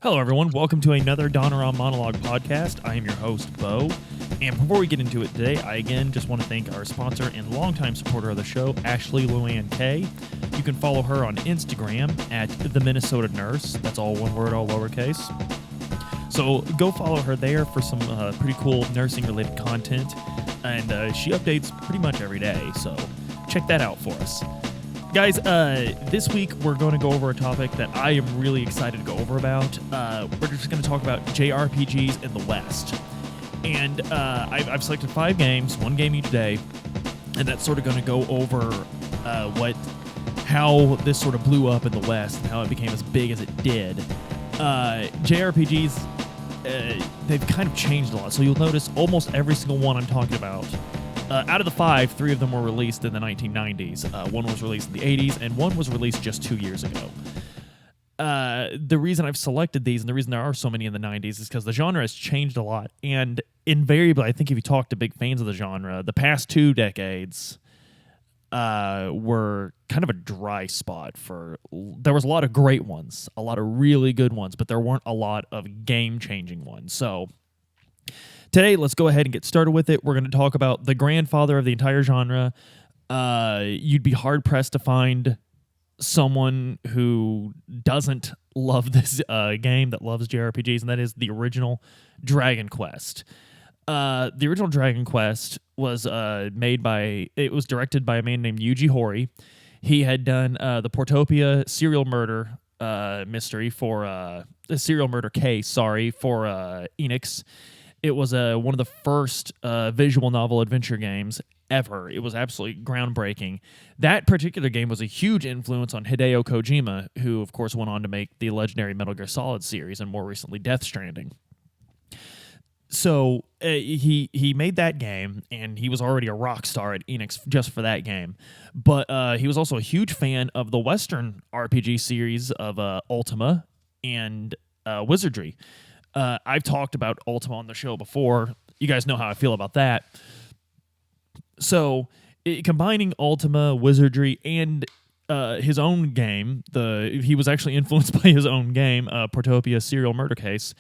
Hello, everyone. Welcome to another Donneron Monologue podcast. I am your host, Beau. And before we get into it today, I again just want to thank our sponsor and longtime supporter of the show, Ashley Luann K. You can follow her on Instagram at The Minnesota Nurse. That's all one word, all lowercase. So go follow her there for some pretty cool nursing-related content. And she updates pretty much every day, so check that out for us. Guys, this week we're going to go over a topic that I am really excited to go over about. We're just going to talk about JRPGs in the West. And I've selected 5 games, 1 game each day, and that's sort of going to go over how this sort of blew up in the West and how it became as big as it did. JRPGs, they've kind of changed a lot. So you'll notice almost every single one I'm talking about, out of the 5, 3 of them were released in the 1990s. 1 was released in the 80s, and 1 was released just 2 years ago. The reason I've selected these, and the reason there are so many in the 90s, is because the genre has changed a lot. And invariably, I think if you talk to big fans of the genre, the past 2 decades were kind of a dry spot there was a lot of great ones, a lot of really good ones, but there weren't a lot of game-changing ones. So today, let's go ahead and get started with it. We're going to talk about the grandfather of the entire genre. You'd be hard-pressed to find someone who doesn't love this game, that loves JRPGs, and that is the original Dragon Quest. The original Dragon Quest was directed by a man named Yuji Horii. He had done the Portopia serial murder mystery for serial murder case, for Enix. It was one of the first visual novel adventure games ever. It was absolutely groundbreaking. That particular game was a huge influence on Hideo Kojima, who, of course, went on to make the legendary Metal Gear Solid series and more recently Death Stranding. So he made that game, and he was already a rock star at Enix just for that game. But he was also a huge fan of the Western RPG series of Ultima and Wizardry. I've talked about Ultima on the show before. You guys know how I feel about that. So combining Ultima, Wizardry, and his own game, he was actually influenced by his own game, Portopia Serial Murder Case.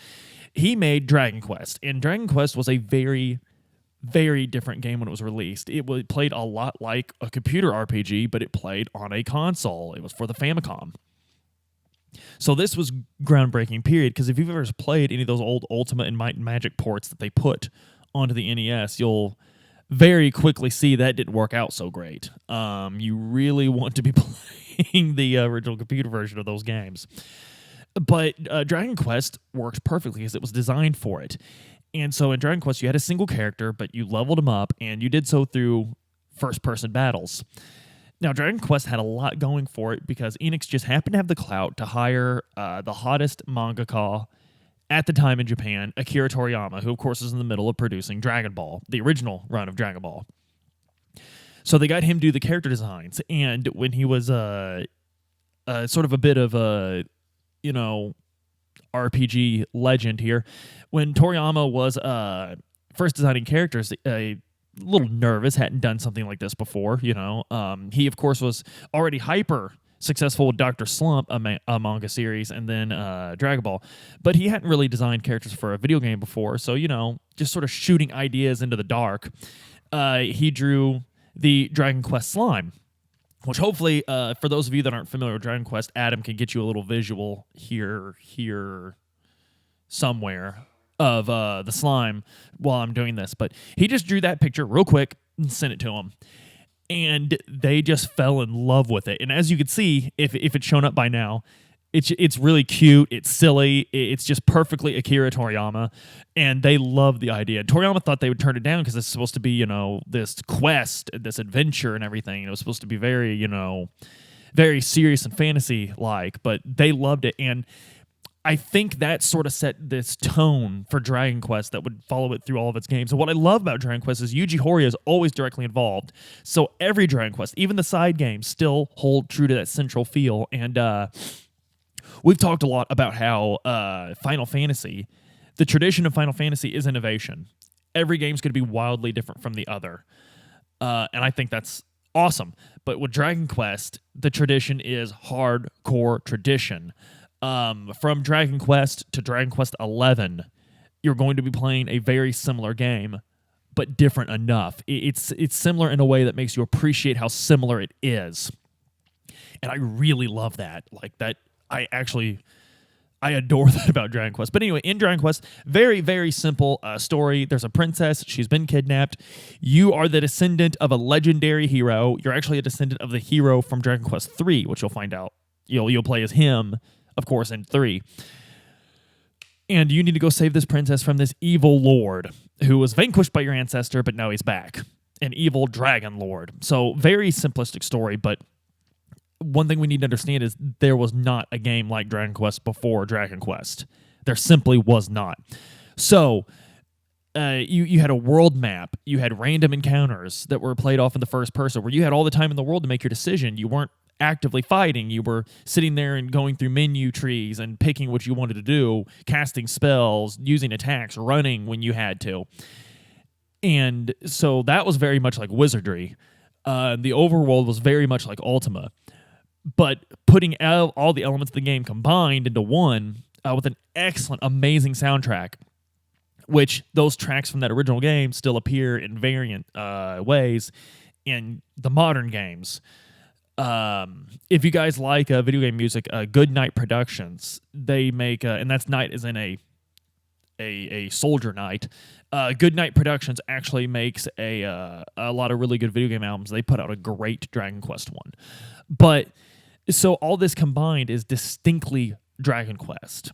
He made Dragon Quest, and Dragon Quest was a very, very different game when it was released. It played a lot like a computer RPG, but it played on a console. It was for the Famicom. So this was groundbreaking, period, because if you've ever played any of those old Ultima and Might and Magic ports that they put onto the NES, you'll very quickly see that didn't work out so great. You really want to be playing the original computer version of those games. But Dragon Quest worked perfectly because it was designed for it. And so in Dragon Quest, you had a single character, but you leveled him up, and you did so through first-person battles. Now, Dragon Quest had a lot going for it because Enix just happened to have the clout to hire the hottest mangaka at the time in Japan, Akira Toriyama, who, of course, is in the middle of producing Dragon Ball, the original run of Dragon Ball. So they got him to do the character designs, and when he was sort of a bit of a RPG legend here, when Toriyama was first designing characters, a little nervous, hadn't done something like this before, He, of course, was already hyper successful with Dr. Slump, a manga series, and then Dragon Ball. But he hadn't really designed characters for a video game before, so, just sort of shooting ideas into the dark. He drew the Dragon Quest slime, which hopefully, for those of you that aren't familiar with Dragon Quest, Adam can get you a little visual here, somewhere of the slime while I'm doing this. But he just drew that picture real quick and sent it to him. And they just fell in love with it. And as you can see, if it's shown up by now, it's really cute, it's silly, it's just perfectly Akira Toriyama, and they love the idea. Toriyama thought they would turn it down because it's supposed to be, this quest, this adventure and everything. It was supposed to be very, very serious and fantasy-like, but they loved it. And I think that sort of set this tone for Dragon Quest that would follow it through all of its games. And what I love about Dragon Quest is Yuji Horii is always directly involved. So every Dragon Quest, even the side games, still hold true to that central feel. And we've talked a lot about how Final Fantasy, the tradition of Final Fantasy is innovation. Every game's going to be wildly different from the other. And I think that's awesome. But with Dragon Quest, the tradition is hardcore tradition. From Dragon Quest to Dragon Quest 11, you're going to be playing a very similar game, but different enough. It's similar in a way that makes you appreciate how similar it is. And I really love that. Like that, I adore that about Dragon Quest. But anyway, in Dragon Quest, very, very simple story. There's a princess. She's been kidnapped. You are the descendant of a legendary hero. You're actually a descendant of the hero from Dragon Quest 3, which you'll find out. You'll play as him, of course, in 3. And you need to go save this princess from this evil lord who was vanquished by your ancestor, but now he's back. An evil dragon lord. So very simplistic story, but one thing we need to understand is there was not a game like Dragon Quest before Dragon Quest. There simply was not. So you had a world map. You had random encounters that were played off in the first person where you had all the time in the world to make your decision. You weren't actively fighting. You were sitting there and going through menu trees and picking what you wanted to do, casting spells, using attacks, running when you had to. And so that was very much like Wizardry. The overworld was very much like Ultima. But putting all the elements of the game combined into one with an excellent, amazing soundtrack, which those tracks from that original game still appear in variant ways in the modern games. If you guys like video game music, Good Night Productions, they make, and that's night as in a soldier night. Good Night Productions actually makes a lot of really good video game albums. They put out a great Dragon Quest one. But so all this combined is distinctly Dragon Quest.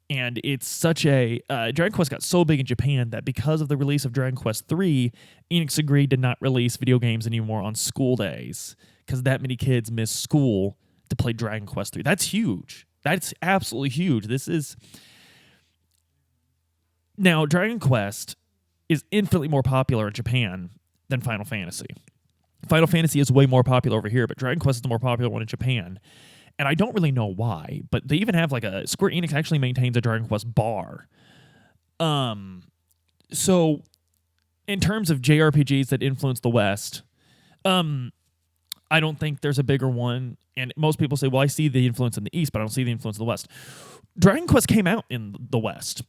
And it's such a... Dragon Quest got so big in Japan that because of the release of Dragon Quest 3, Enix agreed to not release video games anymore on school days because that many kids miss school to play Dragon Quest 3. That's huge. That's absolutely huge. This is... Now, Dragon Quest is infinitely more popular in Japan than Final Fantasy. Final Fantasy is way more popular over here, but Dragon Quest is the more popular one in Japan. And I don't really know why, but they even have Square Enix actually maintains a Dragon Quest bar. So in terms of JRPGs that influence the West, I don't think there's a bigger one. And most people say, well, I see the influence in the East, but I don't see the influence in the West. Dragon Quest came out in the West.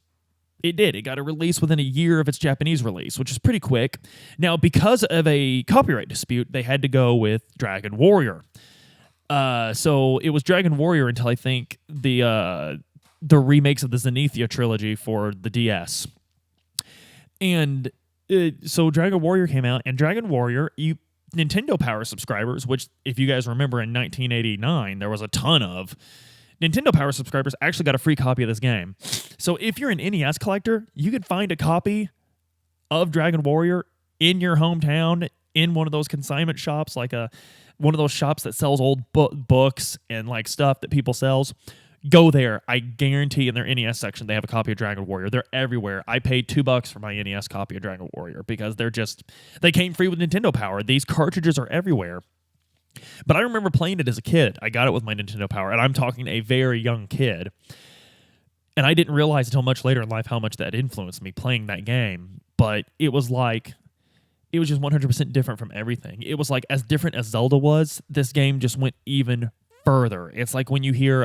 It did. It got a release within a year of its Japanese release, which is pretty quick. Now, because of a copyright dispute, they had to go with Dragon Warrior. So it was Dragon Warrior until I think the remakes of the Zenithia trilogy for the DS. And so Dragon Warrior came out, and Dragon Warrior, Nintendo Power subscribers, which if you guys remember in 1989, there was a ton of, Nintendo Power subscribers actually got a free copy of this game. So if you're an NES collector, you can find a copy of Dragon Warrior in your hometown in one of those consignment shops, like one of those shops that sells old books and like stuff that people sells. Go there. I guarantee in their NES section they have a copy of Dragon Warrior. They're everywhere. I paid $2 for my NES copy of Dragon Warrior because they came free with Nintendo Power. These cartridges are everywhere. But I remember playing it as a kid. I got it with my Nintendo Power, and I'm talking a very young kid. And I didn't realize until much later in life how much that influenced me playing that game. But it was just 100% different from everything. It was like as different as Zelda was, this game just went even further. It's like when you hear...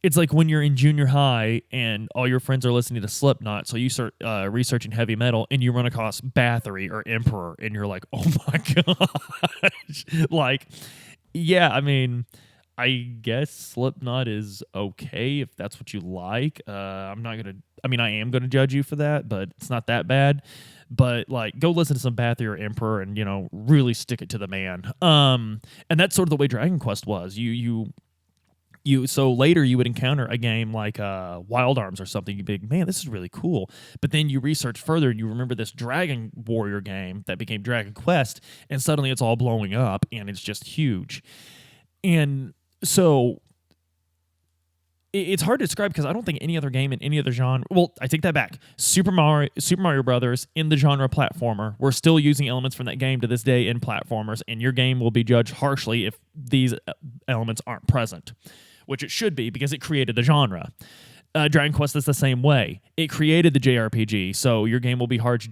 it's like when you're in junior high and all your friends are listening to Slipknot, so you start researching heavy metal and you run across Bathory or Emperor and you're like, oh my gosh. Like, yeah, I mean, I guess Slipknot is okay if that's what you like. I am going to judge you for that, but it's not that bad. But like, go listen to some Bathory or Emperor and, really stick it to the man. And that's sort of the way Dragon Quest was. So later you would encounter a game like Wild Arms or something. You'd be like, man, this is really cool. But then you research further and you remember this Dragon Warrior game that became Dragon Quest, and suddenly it's all blowing up and it's just huge. And so it's hard to describe because I don't think any other game in any other genre... Well, I take that back. Super Mario Brothers in the genre platformer. We're still using elements from that game to this day in platformers, and your game will be judged harshly if these elements aren't present, which it should be because it created the genre. Dragon Quest is the same way. It created the JRPG, so your game will be harshly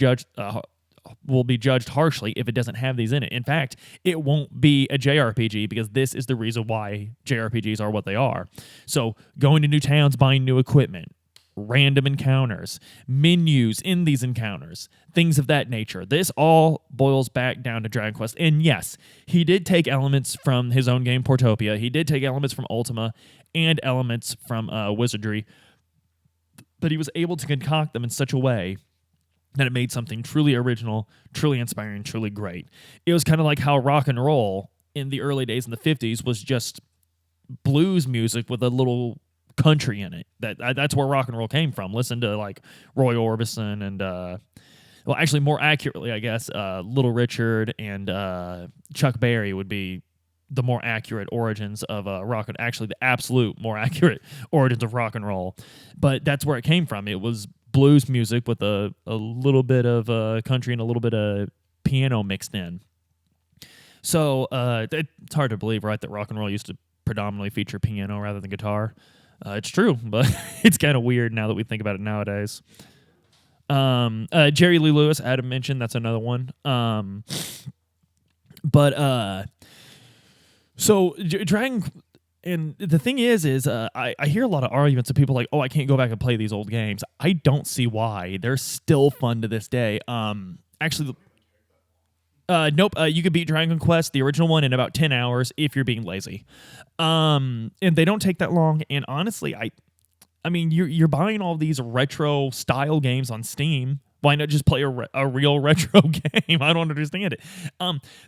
will be judged harshly if it doesn't have these in it. In fact, it won't be a JRPG because this is the reason why JRPGs are what they are. So going to new towns, buying new equipment, random encounters, menus in these encounters, things of that nature. This all boils back down to Dragon Quest. And yes, he did take elements from his own game, Portopia. He did take elements from Ultima and elements from Wizardry, but he was able to concoct them in such a way that it made something truly original, truly inspiring, truly great. It was kind of like how rock and roll in the early days in the 50s was just blues music with a little country in it. That's where rock and roll came from. Listen to like Roy Orbison and well, actually more accurately, I guess, Little Richard and Chuck Berry would be the more accurate origins of rock and actually the absolute more accurate origins of rock and roll. But that's where it came from. It was blues music with a little bit of country and a little bit of piano mixed in. So it's hard to believe, right, that rock and roll used to predominantly feature piano rather than guitar. It's true, but it's kind of weird now that we think about it nowadays. Jerry Lee Lewis, Adam mentioned, that's another one. So Dragon, and the thing is I hear a lot of arguments of people like, oh, I can't go back and play these old games. I don't see why. They're still fun to this day. Actually, nope. You could beat Dragon Quest, the original one, in about 10 hours if you're being lazy. And they don't take that long. And honestly, I mean, you're buying all these retro style games on Steam. Why not just play a real retro game? I don't understand it.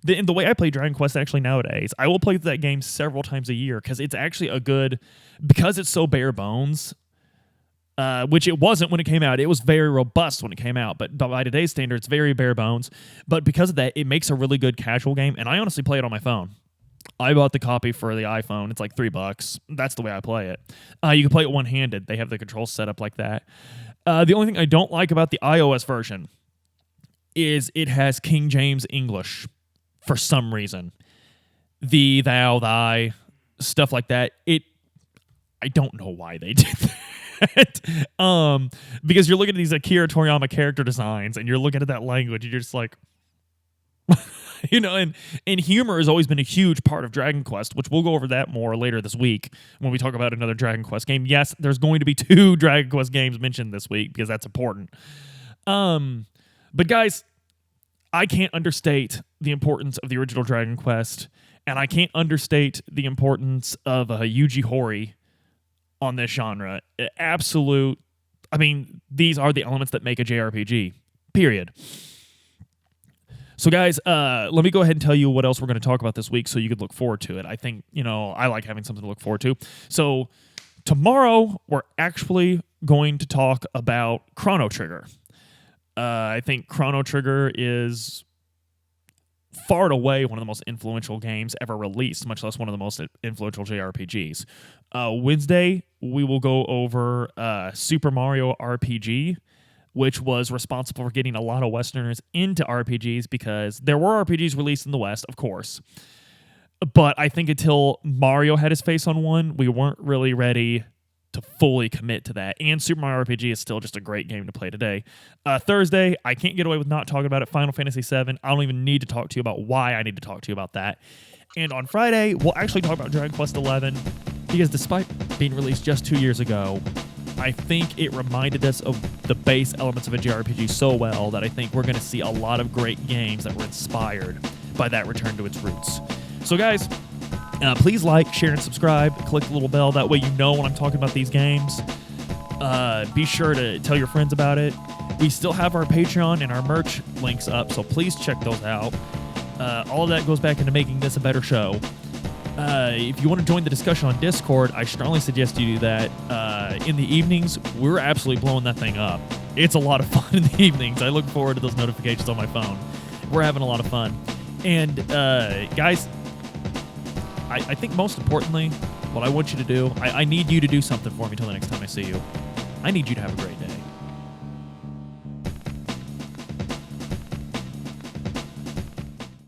The way I play Dragon Quest actually nowadays, I will play that game several times a year because it's actually because it's so bare bones, which it wasn't when it came out. It was very robust when it came out, but by today's standards, it's very bare bones. But because of that, it makes a really good casual game, and I honestly play it on my phone. I bought the copy for the iPhone. It's like $3. That's the way I play it. You can play it one-handed. They have the controls set up like that. The only thing I don't like about the iOS version is it has King James English for some reason. Thee, thou, thy, stuff like that. I don't know why they did that. Because you're looking at these Akira Toriyama character designs and you're looking at that language and you're just like... You know, and humor has always been a huge part of Dragon Quest, which we'll go over that more later this week when we talk about another Dragon Quest game. Yes, there's going to be 2 Dragon Quest games mentioned this week because that's important. But guys, I can't understate the importance of the original Dragon Quest, and I can't understate the importance of Yuji Horii on this genre. Absolute. I mean, these are the elements that make a JRPG, period. So guys, let me go ahead and tell you what else we're going to talk about this week so you could look forward to it. I think, I like having something to look forward to. So tomorrow, we're actually going to talk about Chrono Trigger. I think Chrono Trigger is far and away one of the most influential games ever released, much less one of the most influential JRPGs. Wednesday, we will go over Super Mario RPG, which was responsible for getting a lot of Westerners into RPGs because there were RPGs released in the West, of course. But I think until Mario had his face on one, we weren't really ready to fully commit to that. And Super Mario RPG is still just a great game to play today. Thursday, I can't get away with not talking about it, Final Fantasy VII. I don't even need to talk to you about why I need to talk to you about that. And on Friday, we'll actually talk about Dragon Quest XI because despite being released just 2 years ago, I think it reminded us of the base elements of a JRPG so well that I think we're going to see a lot of great games that were inspired by that return to its roots. So guys, please like, share, and subscribe. Click the little bell. That way you know when I'm talking about these games. Be sure to tell your friends about it. We still have our Patreon and our merch links up, so please check those out. All of that goes back into making this a better show. If you want to join the discussion on Discord, I strongly suggest you do that. In the evenings, we're absolutely blowing that thing up. It's a lot of fun in the evenings. I look forward to those notifications on my phone. We're having a lot of fun. And guys, I think most importantly, what I want you to do, I need you to do something for me till the next time I see you. I need you to have a great day.